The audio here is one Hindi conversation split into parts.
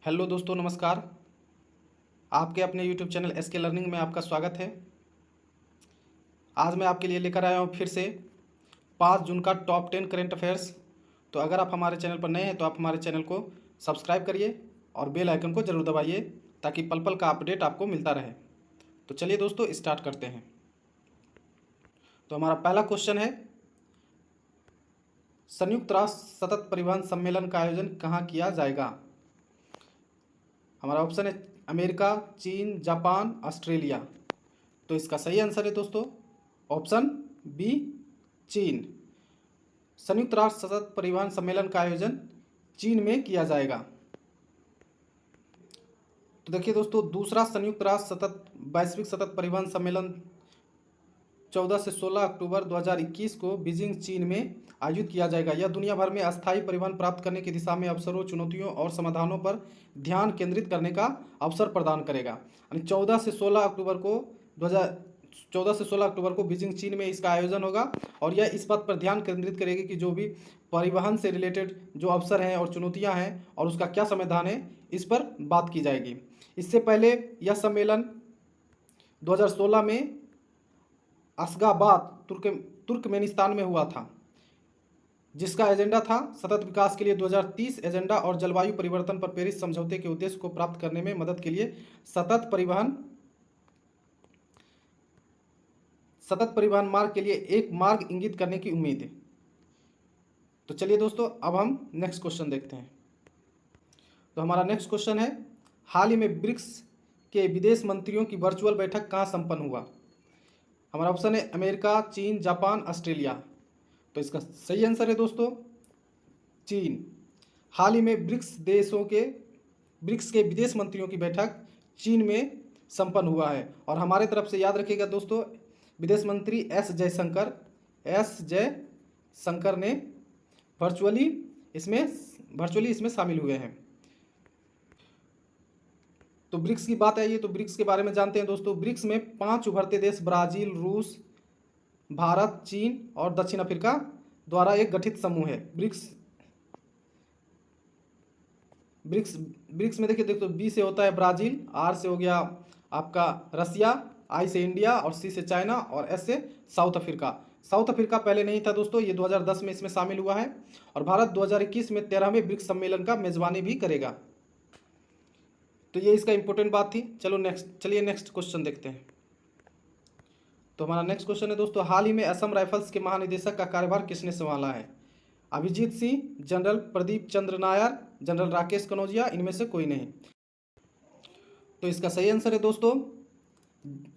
हेलो दोस्तों, नमस्कार। आपके अपने यूट्यूब चैनल एस के लर्निंग में आपका स्वागत है। आज मैं आपके लिए लेकर आया हूँ फिर से 5 जून का टॉप 10 करेंट अफेयर्स। तो अगर आप हमारे चैनल पर नए हैं तो आप हमारे चैनल को सब्सक्राइब करिए और बेल आइकन को ज़रूर दबाइए ताकि पल पल का अपडेट आपको मिलता रहे। तो चलिए दोस्तों, स्टार्ट करते हैं। तो हमारा पहला क्वेश्चन है, संयुक्त राष्ट्र सतत परिवहन सम्मेलन का आयोजन कहाँ किया जाएगा? हमारा ऑप्शन है अमेरिका, चीन, जापान, ऑस्ट्रेलिया। तो इसका सही आंसर है दोस्तों ऑप्शन बी, चीन। संयुक्त राष्ट्र सतत परिवहन सम्मेलन का आयोजन चीन में किया जाएगा। तो देखिए दोस्तों, दूसरा संयुक्त राष्ट्र वैश्विक सतत परिवहन सम्मेलन 14 से 16 अक्टूबर 2021 को बीजिंग, चीन में आयोजित किया जाएगा। यह दुनिया भर में अस्थायी परिवहन प्राप्त करने की दिशा में अवसरों, चुनौतियों और समाधानों पर ध्यान केंद्रित करने का अवसर प्रदान करेगा। यानी 14 से 16 अक्टूबर को बीजिंग, चीन में इसका आयोजन होगा और यह इस बात पर ध्यान केंद्रित करेगी कि जो भी परिवहन से रिलेटेड जो अवसर हैं और चुनौतियां हैं और उसका क्या समाधान है, इस पर बात की जाएगी। इससे पहले यह सम्मेलन 2016 में अशगाबाद, तुर्कमेनिस्तान में हुआ था, जिसका एजेंडा था सतत विकास के लिए 2030 एजेंडा और जलवायु परिवर्तन पर पेरिस समझौते के उद्देश्य को प्राप्त करने में मदद के लिए सतत परिवहन मार्ग के लिए एक मार्ग इंगित करने की उम्मीद है। तो चलिए दोस्तों, अब हम नेक्स्ट क्वेश्चन देखते हैं। तो हमारा नेक्स्ट क्वेश्चन है, हाल ही में ब्रिक्स के विदेश मंत्रियों की वर्चुअल बैठक कहाँ संपन्न हुआ? हमारा ऑप्शन है अमेरिका, चीन, जापान, ऑस्ट्रेलिया। तो इसका सही आंसर है दोस्तों चीन। हाल ही में ब्रिक्स के विदेश मंत्रियों की बैठक चीन में संपन्न हुआ है। और हमारे तरफ से याद रखिएगा दोस्तों, विदेश मंत्री एस जयशंकर ने वर्चुअली इसमें शामिल हुए हैं। तो ब्रिक्स की बात आई है तो ब्रिक्स के बारे में जानते हैं दोस्तों। ब्रिक्स में 5 उभरते देश ब्राजील, रूस, भारत, चीन और दक्षिण अफ्रीका द्वारा एक गठित समूह है। ब्रिक्स में देखिए बी से होता है ब्राजील, आर से हो गया आपका रसिया, आई से इंडिया और सी से चाइना और एस से साउथ अफ्रीका। साउथ अफ्रीका पहले नहीं था दोस्तों, ये 2010 में इसमें शामिल हुआ है और भारत 2021 में 13वें ब्रिक्स सम्मेलन का मेजबानी भी करेगा। तो ये इसका इंपॉर्टेंट बात थी। चलिए नेक्स्ट क्वेश्चन देखते हैं। तो हमारा नेक्स्ट क्वेश्चन है दोस्तों, हाल ही में असम राइफल्स के महानिदेशक का कार्यभार किसने संभाला है? अभिजीत सिंह, जनरल प्रदीप चंद्र नायर, जनरल राकेश कनौजिया, इनमें से कोई नहीं। तो इसका सही आंसर है दोस्तों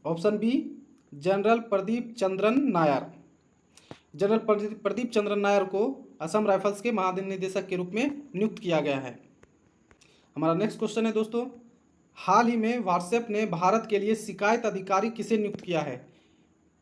option B, general Pradeep Chandran Nair. General Pradeep Chandran Nair को असम राइफल्स के महानिदेशक के रूप में नियुक्त किया गया है। हमारा नेक्स्ट क्वेश्चन है दोस्तों, हाल ही में व्हाट्सएप ने भारत के लिए शिकायत अधिकारी किसे नियुक्त किया है?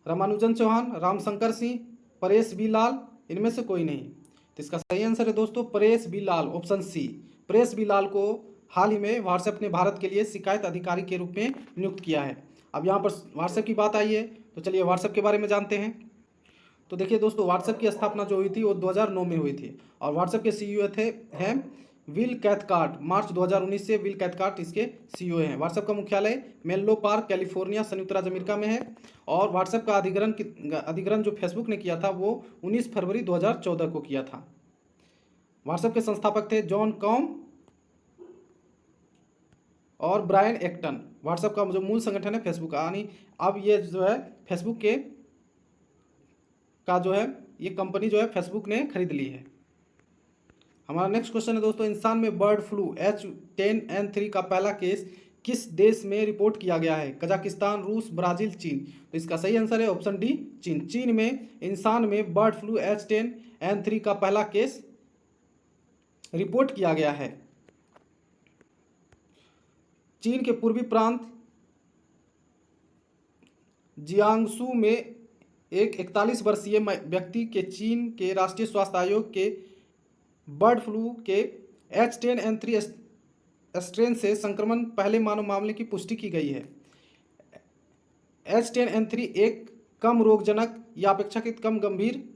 रामानुजन चौहान, रामशंकर सिंह, परेश बी लाल, इनमें से कोई नहीं। तो इसका सही आंसर है दोस्तों परेश बी लाल, ऑप्शन सी। परेश बी लाल को हाल ही में व्हाट्सएप ने भारत के लिए शिकायत अधिकारी के रूप में नियुक्त किया है। अब यहाँ पर व्हाट्सएप की बात आई है तो चलिए व्हाट्सएप के बारे में जानते हैं। तो देखिए दोस्तों, व्हाट्सएप की स्थापना जो हुई थी वो 2009 में हुई थी और व्हाट्सएप के सीईओ हैं विल कैथकार्ट। मार्च 2019 से विल कैथकार्ट इसके सीईओ हैं। व्हाट्सएप का मुख्यालय मेनलो पार्क, कैलिफोर्निया, संयुक्त राज्य अमेरिका में है और व्हाट्सएप का अधिग्रहण जो फेसबुक ने किया था वो 19 फरवरी 2014 को किया था। व्हाट्सएप के संस्थापक थे जॉन कॉम और ब्रायन एक्टन। व्हाट्सएप का जो मूल संगठन है फेसबुक, यानी अब ये जो है फेसबुक का जो है ये कंपनी जो है फेसबुक ने खरीद ली है। हमारा नेक्स्ट क्वेश्चन है दोस्तों, इंसान में बर्ड फ्लू H10N3 का पहला केस किस देश में रिपोर्ट किया गया है? कजाकिस्तान, रूस, ब्राजील, चीन। तो इसका सही आंसर है ऑप्शन डी, चीन। चीन में इंसान में बर्ड फ्लू H10N3 का पहला केस रिपोर्ट किया गया है। चीन के पूर्वी प्रांत जियांगसू में एक 41 वर्षीय व्यक्ति के चीन के राष्ट्रीय स्वास्थ्य आयोग के बर्ड फ्लू के H10N3 स्ट्रेन से संक्रमण पहले मानव मामले की पुष्टि की गई है। H10N3 एक कम रोगजनक या अपेक्षाकृत कम गंभीर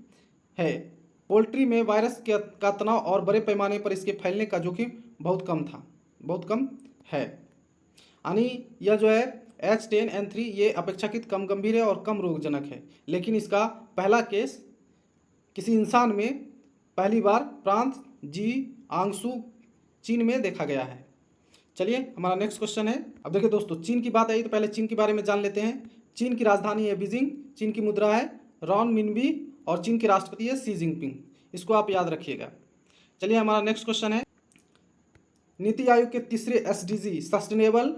है। पोल्ट्री में वायरस का तनाव और बड़े पैमाने पर इसके फैलने का जोखिम बहुत कम था। बहुत कम है। यानी यह जो है H10N3 ये अपेक्षाकृत कम गंभीर है और कम रोगजनक है, लेकिन इसका पहला केस किसी इंसान में पहली बार प्रांत जिआंगसू चीन में देखा गया है। चलिए हमारा नेक्स्ट क्वेश्चन है। अब देखिए दोस्तों, चीन की बात आई तो पहले चीन के बारे में जान लेते हैं। चीन की राजधानी है बीजिंग, चीन की मुद्रा है रॉन मिनबी और चीन के राष्ट्रपति है शी जिनपिंग। इसको आप याद रखिएगा। चलिए हमारा नेक्स्ट क्वेश्चन है, नीति आयोग के तीसरे SDG sustainable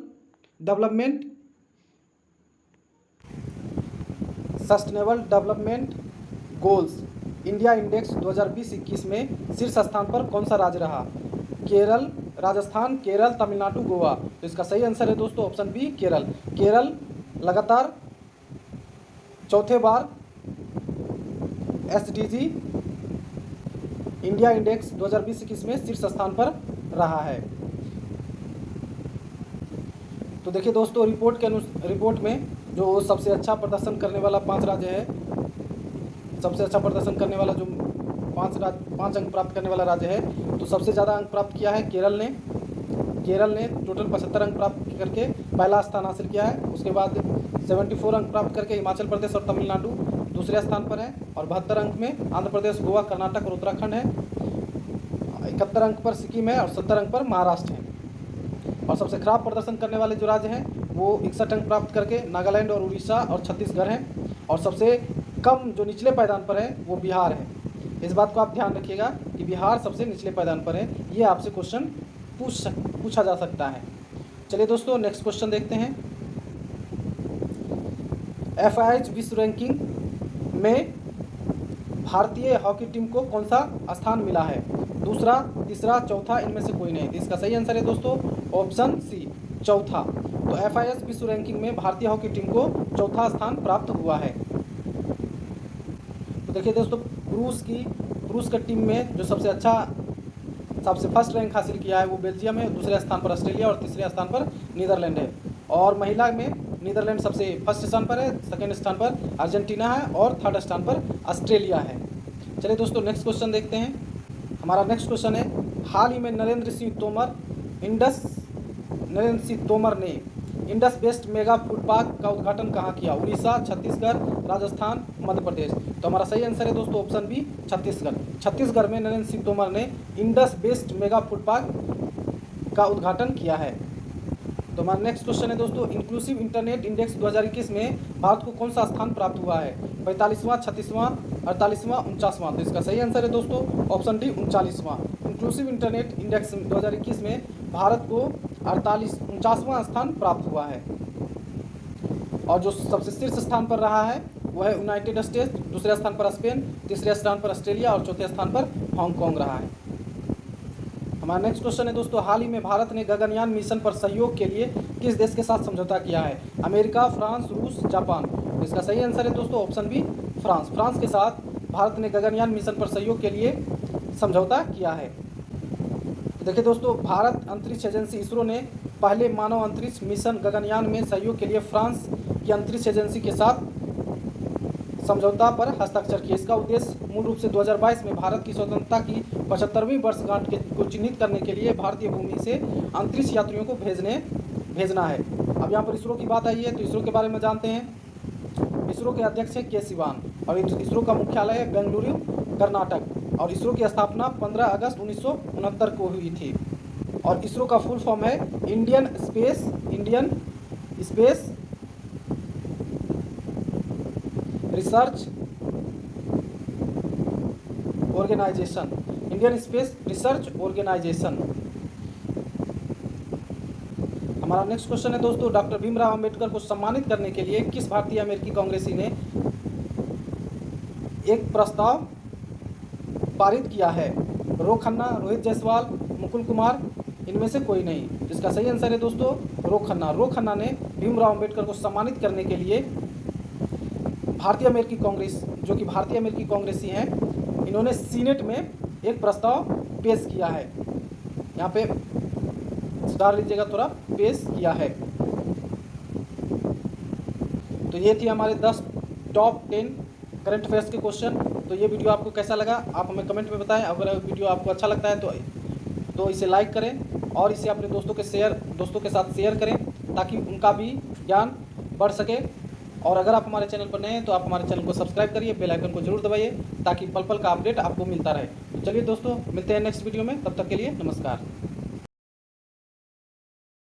development goals India index 2020-21 में शीर्ष स्थान पर कौन सा राज्य रहा? केरल, राजस्थान, केरल, तमिलनाडु, गोवा। तो इसका सही आंसर है दोस्तों ऑप्शन बी केरल। केरल लगातार चौथे बार SDG इंडिया इंडेक्स 2020-21 में शीर्ष स्थान पर रहा है। तो देखिए दोस्तों, रिपोर्ट में जो सबसे अच्छा प्रदर्शन करने वाला 5 राज्य है, सबसे अच्छा प्रदर्शन करने वाला जो 5 अंक प्राप्त करने वाला राज्य है, तो सबसे ज़्यादा अंक प्राप्त किया है केरल ने टोटल 75 अंक प्राप्त करके पहला स्थान हासिल किया है। उसके बाद 74 अंक प्राप्त करके हिमाचल प्रदेश और तमिलनाडु दूसरे स्थान पर है, और 72 अंक में आंध्र प्रदेश, गोवा, कर्नाटक और उत्तराखंड है। 71 अंक पर सिक्किम है और 70 अंक पर महाराष्ट्र है। और सबसे खराब प्रदर्शन करने वाले जो राज्य हैं वो 61 अंक प्राप्त करके नागालैंड और उड़ीसा और छत्तीसगढ़ हैं, और सबसे कम जो निचले पायदान पर है वो बिहार है। इस बात को आप ध्यान रखिएगा कि बिहार सबसे निचले पायदान पर है। ये आपसे क्वेश्चन पूछा जा सकता है। चलिए दोस्तों, नेक्स्ट क्वेश्चन देखते हैं। FIH विश्व रैंकिंग में भारतीय हॉकी टीम को कौन सा स्थान मिला है? दूसरा, तीसरा, चौथा, इनमें से कोई नहीं। तो इसका सही आंसर है दोस्तों ऑप्शन सी चौथा। तो FIH विश्व रैंकिंग में भारतीय हॉकी टीम को चौथा स्थान प्राप्त हुआ है। तो देखिए दोस्तों, पुरुष की टीम में जो सबसे फर्स्ट रैंक हासिल किया है वो बेल्जियम है, दूसरे स्थान पर ऑस्ट्रेलिया और तीसरे स्थान पर नीदरलैंड है। और महिला में नीदरलैंड सबसे फर्स्ट स्थान पर है, सेकेंड स्थान पर अर्जेंटीना है और थर्ड स्थान पर ऑस्ट्रेलिया है। चलिए दोस्तों, नेक्स्ट क्वेश्चन देखते हैं। हमारा नेक्स्ट क्वेश्चन है, हाल ही में नरेंद्र सिंह तोमर ने Indus West Mega Food Park का उद्घाटन कहाँ किया? उड़ीसा, छत्तीसगढ़, राजस्थान, मध्य प्रदेश। तो हमारा सही आंसर है दोस्तों ऑप्शन बी छत्तीसगढ़। छत्तीसगढ़ में नरेंद्र सिंह तोमर ने Indus West Mega Food Park का उद्घाटन किया है। तो हमारा नेक्स्ट क्वेश्चन है दोस्तों, इंक्लूसिव इंटरनेट इंडेक्स 2021 में भारत को कौन सा स्थान प्राप्त हुआ है? 45वां, 36वां, 48वां, 49वां। तो इसका सही आंसर है दोस्तों ऑप्शन डी 39वां। इंक्लूसिव इंटरनेट इंडेक्स 2021 में भारत को 49वां स्थान प्राप्त हुआ है। और जो सबसे शीर्ष स्थान पर रहा है वो है यूनाइटेड स्टेट्स, दूसरे स्थान पर स्पेन, तीसरे स्थान पर ऑस्ट्रेलिया और चौथे स्थान पर हांगकांग रहा है। हमारा नेक्स्ट क्वेश्चन है दोस्तों, हाल ही में भारत ने गगनयान मिशन पर सहयोग के लिए किस देश के साथ समझौता किया है? अमेरिका, फ्रांस, रूस, जापान। तो इसका सही आंसर है दोस्तों ऑप्शन बी फ्रांस। फ्रांस के साथ भारत ने गगनयान मिशन पर सहयोग के लिए समझौता किया है। देखिए दोस्तों, भारत अंतरिक्ष एजेंसी इसरो ने पहले मानव अंतरिक्ष मिशन गगनयान में सहयोग के लिए फ्रांस की अंतरिक्ष एजेंसी के साथ समझौता पर हस्ताक्षर किए। इसका उद्देश्य मूल रूप से 2022 में भारत की स्वतंत्रता की 75वीं वर्षगांठ को चिन्हित करने के लिए भारतीय भूमि से अंतरिक्ष यात्रियों को भेजना है। अब यहाँ पर इसरो की बात आई है तो इसरो के बारे में जानते हैं। इसरो के अध्यक्ष है के सिवान और इसरो का मुख्यालय है बेंगलुरु, कर्नाटक। और इसरो की स्थापना 15 अगस्त 1969 को हुई थी। और इसरो का फुल फॉर्म है Indian Space Research Organisation. Indian Space Research Organisation. हमारा नेक्स्ट क्वेश्चन है दोस्तों, डॉक्टर भीमराव अंबेडकर को सम्मानित करने के लिए किस भारतीय अमेरिकी कांग्रेसी ने एक प्रस्ताव पारित किया है? रो खन्ना, रोहित जायसवाल, मुकुल कुमार, इनमें से कोई नहीं। जिसका सही आंसर है दोस्तों रो खन्ना। रो खन्ना ने भीमराव अंबेडकर को सम्मानित करने के लिए भारतीय अमेरिकी कांग्रेस, जो कि भारतीय अमेरिकी कांग्रेसी हैं, इन्होंने सीनेट में एक प्रस्ताव पेश किया है। यहाँ पे सुधार लीजिएगा थोड़ा, पेश किया है। तो ये थी हमारे 10 टॉप 10 करंट अफेयर्स के क्वेश्चन। तो ये वीडियो आपको कैसा लगा आप हमें कमेंट में बताएं। अगर वीडियो आपको अच्छा लगता है तो इसे लाइक करें और इसे अपने दोस्तों के साथ शेयर करें ताकि उनका भी ज्ञान बढ़ सके। और अगर आप हमारे चैनल पर नए हैं तो आप हमारे चैनल को सब्सक्राइब करिए, बेल आइकन को जरूर दबाइए ताकि पल पल का अपडेट आपको मिलता रहे। तो चलिए दोस्तों, मिलते हैं नेक्स्ट वीडियो में, तब तक के लिए नमस्कार।